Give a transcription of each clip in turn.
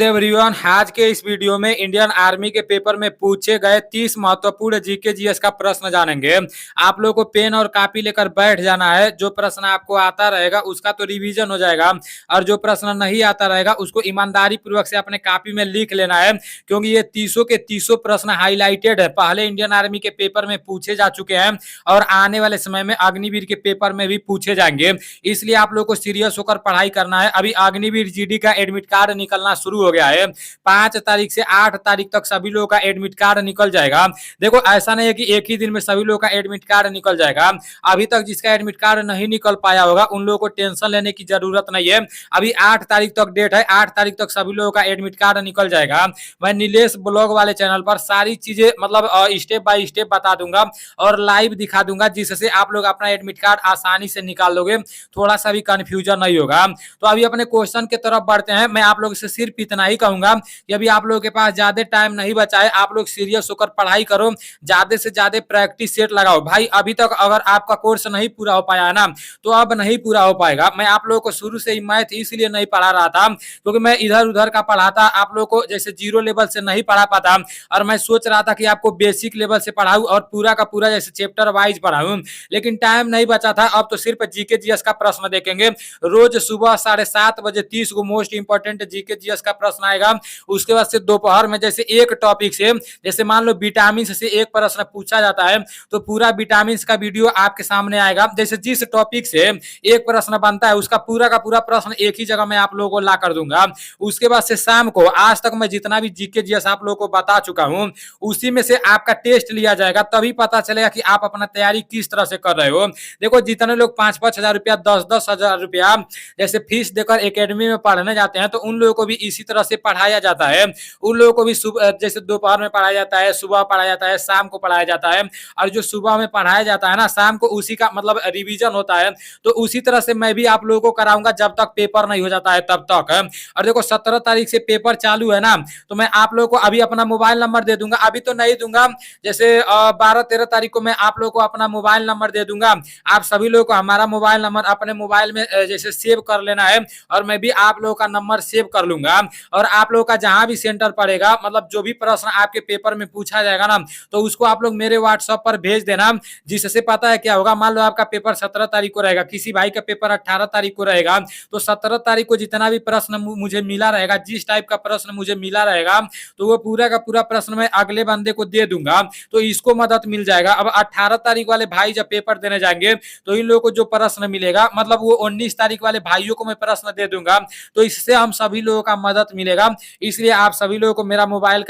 Everyone, आज के इस वीडियो में इंडियन आर्मी के पेपर में पूछे गए 30 महत्वपूर्ण जीके जीएस का प्रश्न जानेंगे। आप लोगों को पेन और कॉपी लेकर बैठ जाना है। जो प्रश्न आपको आता रहेगा उसका तो रिवीजन हो जाएगा और जो प्रश्न नहीं आता रहेगा उसको ईमानदारी पूर्वक से अपने कॉपी में लिख लेना है, क्योंकि ये 30 के 30 प्रश्न हाईलाइटेड है, पहले इंडियन आर्मी के पेपर में पूछे जा चुके हैं और आने वाले समय में अग्निवीर के पेपर में भी पूछे जाएंगे। इसलिए आप लोग को सीरियस होकर पढ़ाई करना है। अभी अग्निवीर जीडी का एडमिट कार्ड निकलना शुरू हो गया है। 5 तारीख से 8 तारीख तक सभी लोगों का एडमिट कार्ड निकल जाएगा। देखो, ऐसा नहीं है कि एक ही दिन में सभी लोगों का एडमिट कार्ड निकल जाएगा। अभी तक जिसका एडमिट कार्ड नहीं निकल पाया होगा उन लोगों को टेंशन लेने की जरूरत नहीं है। अभी 8 तारीख तक डेट है, 8 तारीख तक सभी लोगों का एडमिट कार्ड निकल जाएगा। मैं नीलेश ब्लॉग वाले चैनल पर सारी चीजें मतलब स्टेप बाय स्टेप बता दूंगा और लाइव दिखा दूंगा, जिससे आप लोग अपना एडमिट कार्ड आसानी से निकाल लोगे, थोड़ा सा भी कंफ्यूजन नहीं होगा। तो अभी अपने क्वेश्चन की तरफ बढ़ते हैं। मैं आप लोगों से सिर्फ इतना ही कहूंगा कि अभी आप लोगों के पास ज्यादा टाइम नहीं बचा है। आप लोग सीरियस होकर पढ़ाई करो, ज्यादा से ज्यादा प्रैक्टिस सेट लगाओ। भाई, अभी तक अगर आपका कोर्स नहीं पूरा हो पाया है ना, तो अब नहीं पूरा हो पाएगा। मैं आप लोगों को शुरू से ही मैथ इसलिए नहीं पढ़ा रहा था क्योंकि मैं इधर उधर का पढ़ाता, आप लोगों को जैसे जीरो लेवल से नहीं पढ़ा पाता, और मैं सोच रहा था कि आपको बेसिक लेवल से पढ़ाऊं और पूरा का पूरा जैसे चैप्टर वाइज पढ़ाऊं, लेकिन टाइम नहीं बचा था। अब तो सिर्फ जीके जीएस का प्रश्न देखेंगे। रोज सुबह 7:30 बजे 30 को मोस्ट इंपोर्टेंट जीके जीएस का प्रश्न आएगा। उसके बाद से दोपहर में जैसे एक टॉपिक से, जैसे मान लो विटामिन से एक प्रश्न पूछा जाता है तो पूरा विटामिन का वीडियो आपके सामने आएगा। जैसे जिस टॉपिक से एक प्रश्न बनता है उसका पूरा का पूरा प्रश्न एक ही जगह में आप लोगों को ला कर दूंगा। उसके बाद से शाम को आज तक मैं जितना भी जीके जीएस आप लोगों को बता चुका हूं उसी में से आपका टेस्ट लिया जाएगा, तभी पता चलेगा कि आप अपना तैयारी किस तरह से कर रहे हो। देखो, जितने लोग 5-5 हजार रुपया, 10-10 हजार रुपया जैसे फीस देकर एकेडमी में पढ़ने जाते हैं तो उन लोगों को भी इसी तरह से पढ़ाया जाता है। उन लोगों को भी जैसे दोपहर में पढ़ाया जाता है, सुबह पढ़ाया जाता है, शाम को पढ़ाया जाता है, और जो सुबह में पढ़ाया जाता है ना, शाम को उसी का मतलब रिवीजन होता है। तो उसी तरह से मैं भी आप लोगों को कराऊंगा जब तक पेपर नहीं हो जाता है तब तक। और देखो, 17 तारीख से पेपर चालू है ना, तो मैं आप लोगों को अभी अपना मोबाइल नंबर दे दूंगा। अभी तो नहीं दूंगा, जैसे 12-13 तारीख को मैं आप लोगों को अपना मोबाइल नंबर दे दूंगा। आप सभी लोगों को हमारा मोबाइल नंबर अपने मोबाइल में जैसे सेव कर लेना है, और मैं भी आप लोगों का नंबर सेव कर लूंगा। और आप लोगों का जहां भी सेंटर पड़ेगा, मतलब जो भी प्रश्न आपके पेपर में पूछा जाएगा ना, तो उसको आप लोग मेरे व्हाट्सएप पर भेज देना। जिससे पता है क्या होगा, मान लो आपका पेपर 17 तारीख को रहेगा, किसी भाई का पेपर 18 तारीख को रहेगा, तो 17 तारीख को जितना भी प्रश्न मुझे मिला रहेगा, जिस टाइप का प्रश्न मुझे मिला रहेगा, तो वो पूरा का पूरा प्रश्न मैं अगले बंदे को दे दूंगा, तो इसको मदद मिल जाएगा। अब 18 तारीख वाले भाई जब पेपर देने जाएंगे तो इन लोगों को जो प्रश्न मिलेगा, मतलब वो 19 तारीख वाले भाइयों को मैं प्रश्न दे दूंगा, तो इससे हम सभी लोगों का मदद मिलेगा। इसलिए आप सभी लोगों को मेरा मोबाइल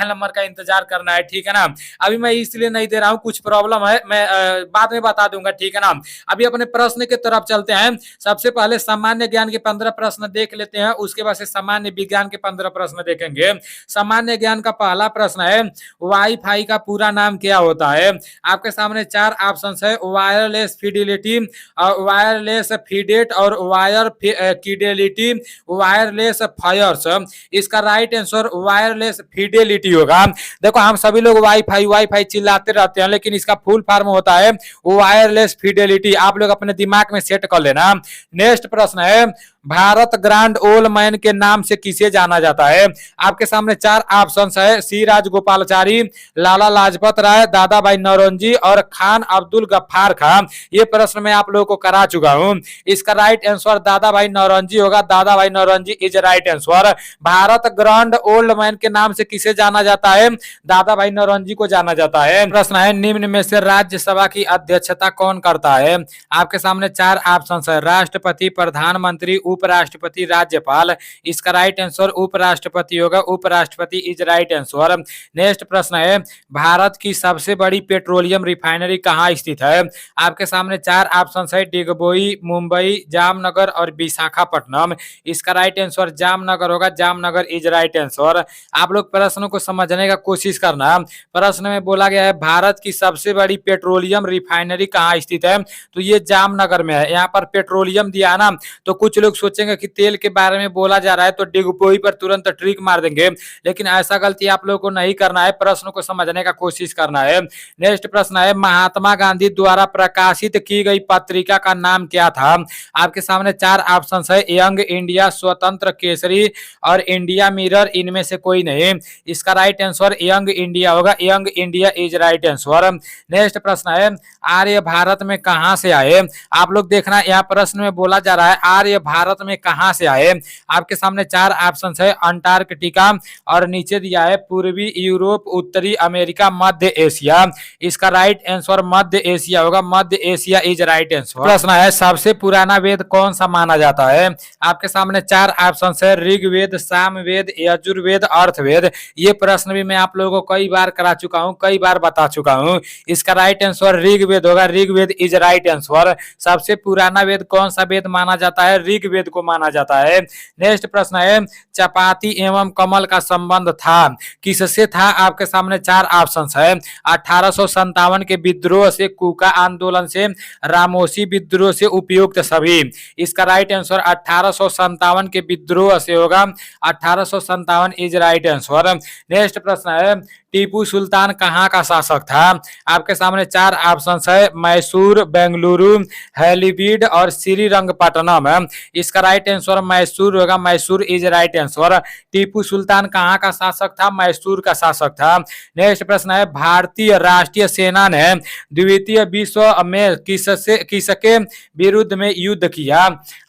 नंबर का इंतजार करना है, ठीक है ना। अभी मैं इसलिए नहीं दे रहा हूँ, कुछ प्रॉब्लम है, मैं बाद में बता दूंगा, ठीक है ना। अभी अपने प्रश्न की तरफ चलते हैं। सबसे पहले सामान्य ज्ञान के 15 प्रश्न देख लेते हैं, उसके बाद से सामान्य विज्ञान के 15 प्रश्न देखेंगे। सामान्य ज्ञान का पहला प्रश्न है, वाईफाई का पूरा नाम क्या होता है। आपके सामने 4 ऑप्शन है, वायरलेस फिडिलिटी, वायरलेस फीडेट और वायर फिडेलिटी, वायरलेस फायर्स। इसका राइट आंसर वायरलेस फिडेलिटी होगा। देखो, हम सभी लोग वाईफाई चिल्लाते रहते हैं, लेकिन इसका फुल फॉर्म होता है वायरलेस फिडेलिटी। आप लोग अपने दिमाग में सेट कर लेना। नेक्स्ट प्रश्न है, भारत ग्रांड ओल्ड मैन के नाम से किसे जाना जाता है। आपके सामने 4 ऑप्शन है, सी राजगोपालाचारी, लाला लाजपत राय, दादा भाई नौरोजी और खान अब्दुल गफ्फार खान। ये प्रश्न मैं आप लोगों को करा चुका हूं। इसका राइट आंसर दादा भाई नौरोजी होगा। Dadabhai Naoroji is right answer. Bharat grand old man के नाम से किसे जाना जाता है, दादा भाई नौरोजी को जाना जाता है। प्रश्न है, निम्न में से राज्यसभा की अध्यक्षता कौन करता है। आपके सामने 4 ऑप्शन है, राष्ट्रपति, प्रधानमंत्री, उपराष्ट्रपति, राज्यपाल। इसका राइट आंसर उपराष्ट्रपति होगा। उपराष्ट्रपति इज राइट आंसर। नेक्स्ट प्रश्न है, भारत की सबसे बड़ी पेट्रोलियम रिफाइनरी कहाँ स्थित है। आपके सामने 4 ऑप्शन है, डिगबोई, मुंबई, जामनगर और विशाखापट्टनम। इसका राइट आंसर जामनगर होगा। Jamnagar is right answer. आप लोग प्रश्न को समझने का कोशिश करना। प्रश्न में बोला गया है भारत की सबसे बड़ी पेट्रोलियम रिफाइनरी कहाँ स्थित है, तो ये जामनगर में है। यहाँ पर पेट्रोलियम दिया है ना, तो कुछ लोग सोचेंगे कि तेल के बारे में बोला जा रहा है तो डिगबोई पर तुरंत ट्रिक मार देंगे, लेकिन ऐसा गलती आप लोगों को नहीं करना है, प्रश्न को समझने का कोशिश करना है। नेक्स्ट प्रश्न है, महात्मा गांधी द्वारा प्रकाशित की गई पत्रिका का नाम क्या था? आपके सामने चार ऑप्शन है, यंग इंडिया, स्वतंत्र केसरी और इंडिया मिरर, इनमें से कोई नहीं। इसका राइट आंसर यंग इंडिया होगा, young India is right answer. Next प्रश्न है, आर्य भारत में कहां से आए? आप लोग देखना, यहाँ प्रश्न में बोला जा रहा है आर्य भारत में कहां से आए। आपके सामने चार ऑप्शन है, अंटार्कटिका और नीचे दिया है पूर्वी यूरोप, उत्तरी अमेरिका, मध्य एशिया। इसका राइट आंसर मध्य एशिया होगा, मध्य एशिया इज राइट आंसर। प्रश्न है, सबसे पुराना वेद कौन सा माना जाता है? आपके सामने चार ऑप्शन है, ऋग्वेद, सामवेद, यजुर्वेद, अर्थवेद। ये प्रश्न भी मैं आप लोगों को कई बार करा चुका हूं, कई बार बता चुका हूं। इसका राइट आंसर ऋग्वेद होगा, ऋग्वेद इज राइट आंसर। सबसे पुराना वेद कौन सा वेद माना जाता है? ऋग्वेद को माना जाता है। नेक्स्ट प्रश्न है, चपाती एवं कमल का संबंध था, किससे था? आपके सामने चार ऑप्शन है, 1857 के विद्रोह से, कूका आंदोलन से, रामोसी विद्रोह से, उपयुक्त सभी। इसका राइट आंसर 1857 के विद्रोह से होगा, 1857 इज राइट आंसर। नेक्स्ट प्रश्न है, टीपू सुल्तान कहाँ का शासक था? आपके सामने चार ऑप्शन है, मैसूर, बेंगलुरु, हैलीबीड और श्रीरंगपट्टनम। इसका राइट आंसर मैसूर होगा, Mysore is right answer. Tipu Sultan कहाँ का शासक था? मैसूर का शासक था। नेक्स्ट प्रश्न है, भारतीय राष्ट्रीय सेना ने द्वितीय विश्व में किसके विरुद्ध में युद्ध किया?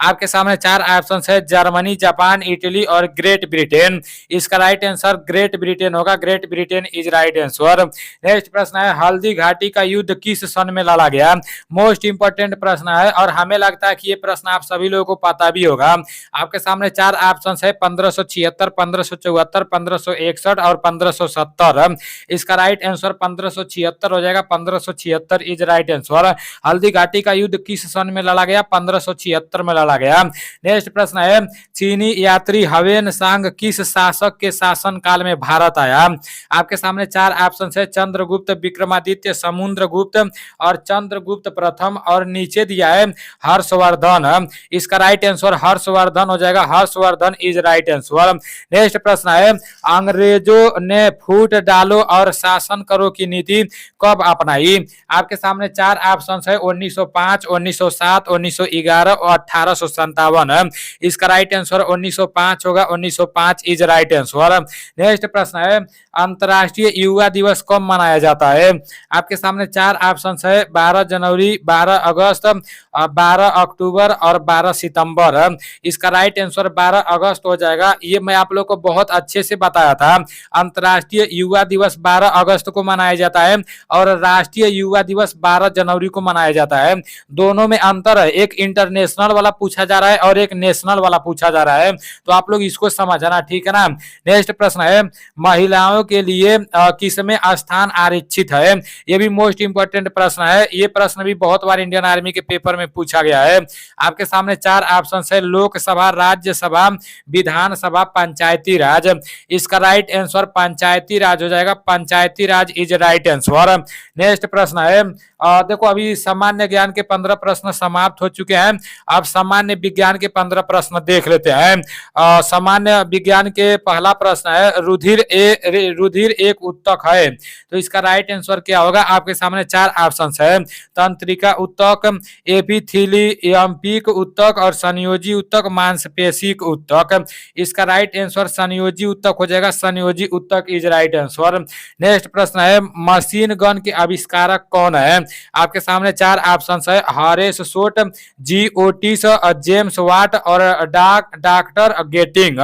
आपके सामने चार ऑप्शन है, जर्मनी, जापान, इटली और ग्रेट ब्रिटेन। इसका राइट आंसर ग्रेट ब्रिटेन होगा, great Britain is right answer. Next प्रश्न है, हल्दी घाटी का युद्ध किस सन में लड़ा गया? मोस्ट इंपोर्टेंट प्रश्न है और हमें लगता है कि ये प्रश्न आप सभी लोगों को पता भी होगा। आपके सामने चार ऑप्शन है, 1576, 1574, 1561 और 1570। इसका राइट आंसर 1576 हो जाएगा, 1576 is right answer. Haldi Ghati का युद्ध किस सन में लड़ा गया? 1576 में लड़ा गया। नेक्स्ट प्रश्न है, चीनी यात्री ह्वेन सांग किस शासक के शासन काल में भारत आया? आपके सामने चार ऑप्शन है, चंद्रगुप्त, विक्रमादित्य, समुद्रगुप्त और चंद्रगुप्त प्रथम और नीचे दिया है हर्षवर्धन। इसका राइट आंसर हर्षवर्धन हो जाएगा, Harshvardhan is right answer. Next प्रश्न है, अंग्रेजों ने फूट डालो और शासन करो की नीति कब अपनाई? आपके सामने चार ऑप्शन है, 1905, 1907, 1911 और 1857। इसका राइट आंसर 1905 होगा, 1905 इज राइट आंसर। नेक्स्ट प्रश्न है, अंतर्राष्ट्रीय युवा दिवस कब मनाया जाता है? आपके सामने चार ऑप्शन है, 12 जनवरी, 12 अगस्त, 12 अक्टूबर और 12 सितंबर। इसका राइट आंसर 12 अगस्त हो जाएगा। ये मैं आप लोग को बहुत अच्छे से बताया था। अंतर्राष्ट्रीय युवा दिवस 12 अगस्त को मनाया जाता है और राष्ट्रीय युवा दिवस 12 जनवरी को मनाया जाता है। दोनों में अंतर है, एक इंटरनेशनल वाला पूछा जा रहा है और एक नेशनल वाला पूछा जा रहा है, तो आप लोग इसको समझना, ठीक है ना। नेक्स्ट प्रश्न है, महिलाओं के लिए किसमें स्थान आरक्षित है? ये भी मोस्ट इंपोर्टेंट प्रश्न है। ये प्रश्न भी बहुत बार इंडियन आर्मी के पेपर में पूछा गया है। आपके सामने चार ऑप्शन है, लोकसभा, राज्यसभा, विधानसभा, पंचायती राज। इसका राइट आंसर पंचायती राज हो जाएगा, पंचायती राज इज राइट आंसर। नेक्स्ट प्रश्न है, देखो अभी सामान्य ज्ञान के 15 प्रश्न समाप्त हो चुके हैं। अब सामान्य विज्ञान के 15 प्रश्न देख लेते हैं। सामान्य विज्ञान के पहला प्रश्न है, रुधिर एक उत्तक है, तो इसका राइट आंसर क्या होगा? आपके सामने चार ऑप्शन है, तंत्रिका उत्तक, एपिथेलियम्पिक उत्तक और संयोजी उत्तक, मांसपेशिक उत्तक। इसका राइट आंसर संयोजी उत्तक हो जाएगा, संयोजी उत्तक इज राइट आंसर। नेक्स्ट प्रश्न है, मशीन गन के आविष्कारक कौन है? आपके सामने चार ऑप्शन है, हॉरेस शोट, जी ओटिस, जेम्स वाट और डॉक्टर गेटिंग।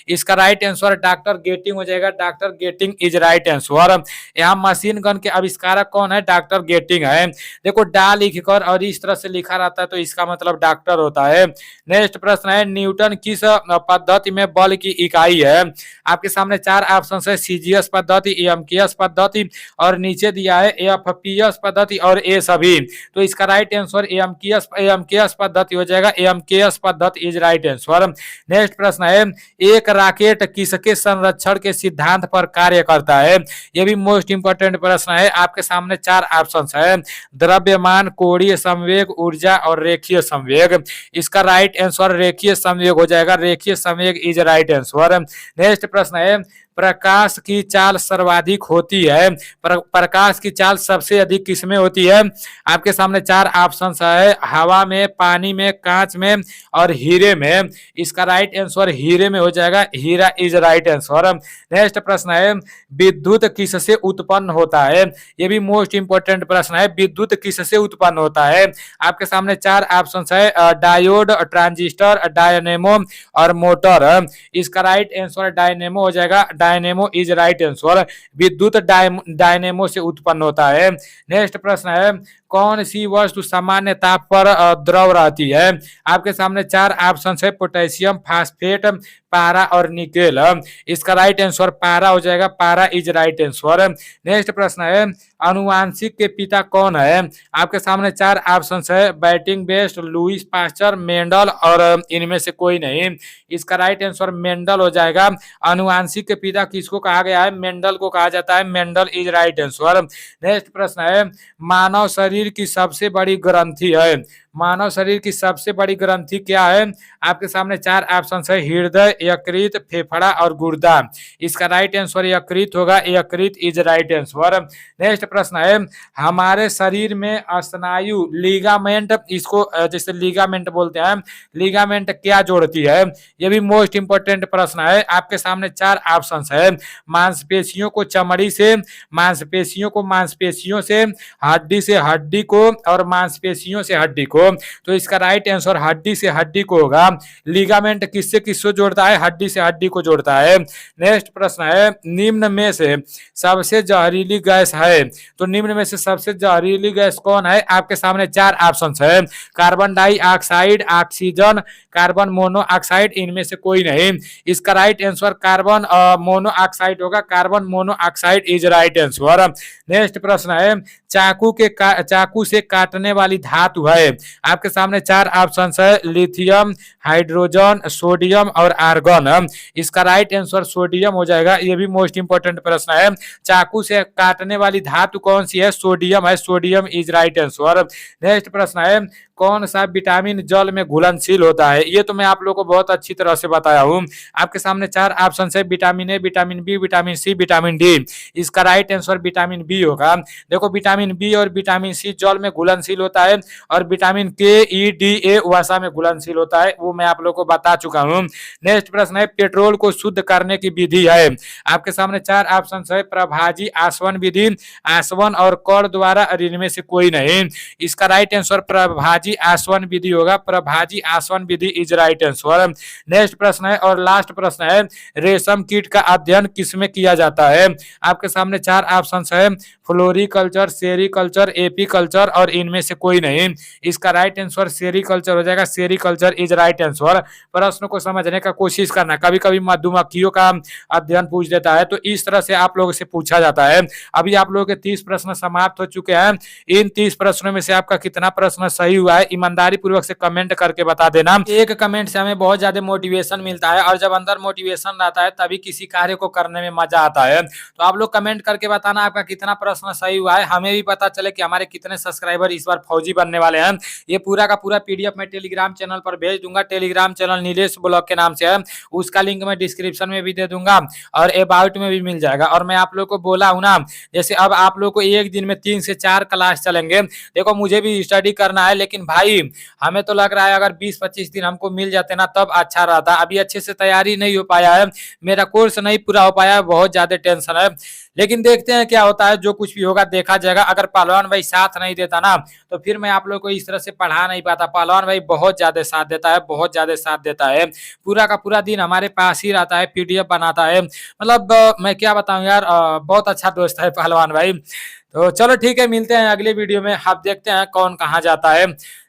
इसका राइट आंसर डॉक्टर गेटिंग हो जाएगा, doctor getting is right answer. यहाँ मशीन गन के आविष्कारक कौन है? डॉक्टर गेटिंग है। देखो डा लिखकर और इस तरह से लिखा रहता है तो इसका मतलब डॉक्टर होता है। नेक्स्ट प्रश्न है, न्यूटन किस पद्धति में बल की इकाई है? आपके सामने चार ऑप्शन है, सीजीएस पद्धति, एमकेएस पद्धति और नीचे दिया है एफपीएस पद्धति और और ए सभी। तो इसका राइट आंसर एएमकेएस पद्धति हो जाएगा। एएमकेएस पद्धति इज राइट आंसर। नेक्स्ट प्रश्न है, एक रॉकेट किसके संरक्षण के सिद्धांत पर कार्य करता है? ये भी मोस्ट इंपोर्टेंट प्रश्न है। आपके सामने 4 ऑप्शंस है, द्रव्यमान, कोणीय संवेग, ऊर्जा और रेखीय संवेग। इसका राइट आंसर रेखीय संवेग हो जाएगा। रेखीय संवेग इज राइट आंसर। नेक्स्ट प्रश्न है, प्रकाश की चाल सर्वाधिक होती है, प्रकाश की चाल सबसे अधिक किसमें होती है? आपके सामने 4 ऑप्शंस है, हवा में, पानी में, कांच में और हीरे में। इसका राइट आंसर हीरे में हो जाएगा। हीरा इज राइट आंसर। नेक्स्ट प्रश्न है, विद्युत किससे उत्पन्न होता है? ये भी मोस्ट इंपोर्टेंट प्रश्न है, विद्युत किससे उत्पन्न होता है? आपके सामने 4 ऑप्शंस है, डायोड, ट्रांजिस्टर, डायनेमो और मोटर। इसका राइट आंसर डायनेमो हो जाएगा। Dynamo is right answer. विद्युत डायनेमो से उत्पन्न होता है। नेक्स्ट प्रश्न है, कौन सी वस्तु सामान्य ताप पर द्रव रहती है? आपके सामने 4 ऑप्शन है, पोटेशियम, फास्फेट, पारा और निकेल। इसका राइट आंसर पारा हो जाएगा। पारा इज राइट आंसर। नेक्स्ट प्रश्न है, अनुवांशिक के पिता कौन है? आपके सामने 4 ऑप्शन है, batting best, Lewis pasture, Mendel और इनमें से कोई नहीं। इसका राइट आंसर मेंडल हो जाएगा। अनुवांशिक के पिता किसको कहा गया है? मेंडल को कहा जाता है। Mendel is right answer. Next प्रश्न है, मानव शरीर की सबसे बड़ी ग्रंथि है। मानव शरीर की सबसे बड़ी ग्रंथि क्या है? आपके सामने 4 ऑप्शन है, हृदय, यकृत, फेफड़ा और गुर्दा। इसका राइट आंसर यकृत होगा। यकृत इज राइट आंसर। नेक्स्ट प्रश्न है, हमारे शरीर में स्नायु लिगामेंट, इसको जैसे लिगामेंट बोलते हैं, लिगामेंट क्या जोड़ती है? ये भी मोस्ट इंपोर्टेंट प्रश्न है। आपके सामने 4 ऑप्शन है, मांसपेशियों को चमड़ी से, मांसपेशियों को मांसपेशियों से, हड्डी से हड्डी को और मांसपेशियों से हड्डी को। तो इसका राइट आंसर हड्डी से हड्डी को होगा। लिगामेंट किससे किसको जोड़ता है? हड्डी से हड्डी को जोड़ता है। नेक्स्ट प्रश्न है, निम्न में से सबसे जहरीली गैस है। तो निम्न में से सबसे जहरीली गैस कौन है? आपके सामने 4 ऑप्शन है, carbon dioxide, oxygen, carbon monoxide, इनमें से कोई नहीं। इसका राइट आंसर कार्बन मोनोऑक्साइड होगा। Carbon monoxide is right answer. Next प्रश्न है, चाकू से काटने वाली धातु है। आपके सामने 4 ऑप्शन है, लिथियम, हाइड्रोजन, सोडियम और आर्गन। इसका राइट आंसर सोडियम हो जाएगा। ये भी मोस्ट इंपोर्टेंट प्रश्न है। चाकू से काटने वाली धातु कौन सी है? सोडियम है। Sodium is right answer. Next प्रश्न है, कौन सा विटामिन जल में घुलनशील होता है? ये तो मैं आप लोगों को बहुत अच्छी तरह से बताया हूं। आपके सामने 4 ऑप्शन है, vitamin A, vitamin B, vitamin C, vitamin D. इसका राइट आंसर विटामिन बी होगा। देखो, विटामिन बी और विटामिन सी जल में घुलनशील होता है और विटामिन के, ई, डी, ए वसा में घुलनशील होता है। वो मैं आप लोगों को बता चुका हूं। नेक्स्ट प्रश्न है, पेट्रोल को शुद्ध करने की विधि है। आपके सामने 4 ऑप्शन है, प्रभाजी, आसवन विधि, आसवन और कौर द्वारा, इनमें से कोई नहीं। इसका राइट आंसर प्रभाजी आसवन विधि होगा। प्रभाजी आसवन विधि इज राइट आंसर। नेक्स्ट प्रश्न है और लास्ट प्रश्न है, रेशम कीट का अध्ययन किसमें किया जाता है? आपके सामने 4 ऑप्शन है, फ्लोरिकल्चर, सेरिकल्चर, एपीकल्चर और इनमें से कोई नहीं। इसका राइट आंसर सेरिकल्चर हो जाएगा। Sericulture is right answer. प्रश्न को समझने का कोशिश करना। कभी कभी मधुमक्खियों का अध्ययन पूछ देता है, तो इस तरह से आप लोगों से पूछा जाता है। अभी आप लोगों के 30 प्रश्न समाप्त हो चुके हैं। इन 30 प्रश्नों में से आपका कितना प्रश्न सही हुआ है, ईमानदारी पूर्वक से कमेंट करके बता देना। एक कमेंट से हमें बहुत ज्यादा मोटिवेशन मिलता है और जब अंदर मोटिवेशन रहता है तभी किसी कार्य को करने में मजा आता है। तो आप लोग कमेंट करके बताना आपका कितना प्रश्न सही हुआ है, हमें भी पता चले कि हमारे कितने सब्सक्राइबर इस बार फौजी बनने वाले हैं। ये पूरा का पूरा पीडीएफ मैं टेलीग्राम चैनल पर भेज दूंगा। टेलीग्राम चैनल नीलेश ब्लॉग के नाम से है, उसका लिंक मैं डिस्क्रिप्शन में भी दे दूंगा और अबाउट में भी मिल जाएगा। और मैं आप लोग को बोला हूं ना, जैसे अब आप लोग को एक दिन में 3 से 4 क्लास चलेंगे। देखो, मुझे भी स्टडी करना है, लेकिन भाई हमें तो लग रहा है अगर 20-25 दिन हमको मिल जाते ना तब अच्छा रहता। अभी अच्छे से तैयारी नहीं हो पाया है, मेरा कोर्स नहीं पूरा हो पाया है, बहुत ज्यादा टेंशन है। लेकिन देखते हैं क्या होता है, जो कुछ भी होगा देखा जाएगा। अगर पहलवान भाई साथ नहीं देता ना तो फिर मैं आप लोग को इस तरह से पढ़ा नहीं पाता। पहलवान भाई बहुत ज्यादा साथ देता है, बहुत ज्यादा साथ देता है। पूरा का पूरा दिन हमारे पास ही रहता है, पीडीएफ बनाता है। मतलब मैं क्या बताऊं यार, बहुत अच्छा दोस्त है पहलवान भाई। तो चलो ठीक है, मिलते हैं अगले वीडियो में। आप देखते हैं कौन कहाँ जाता है।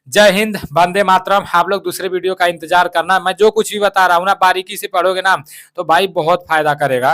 जय हिंद, वंदे मातरम। आप लोग दूसरे वीडियो का इंतजार करना। मैं जो कुछ भी बता रहा हूँ ना, बारीकी से पढ़ोगे ना तो भाई बहुत फायदा करेगा।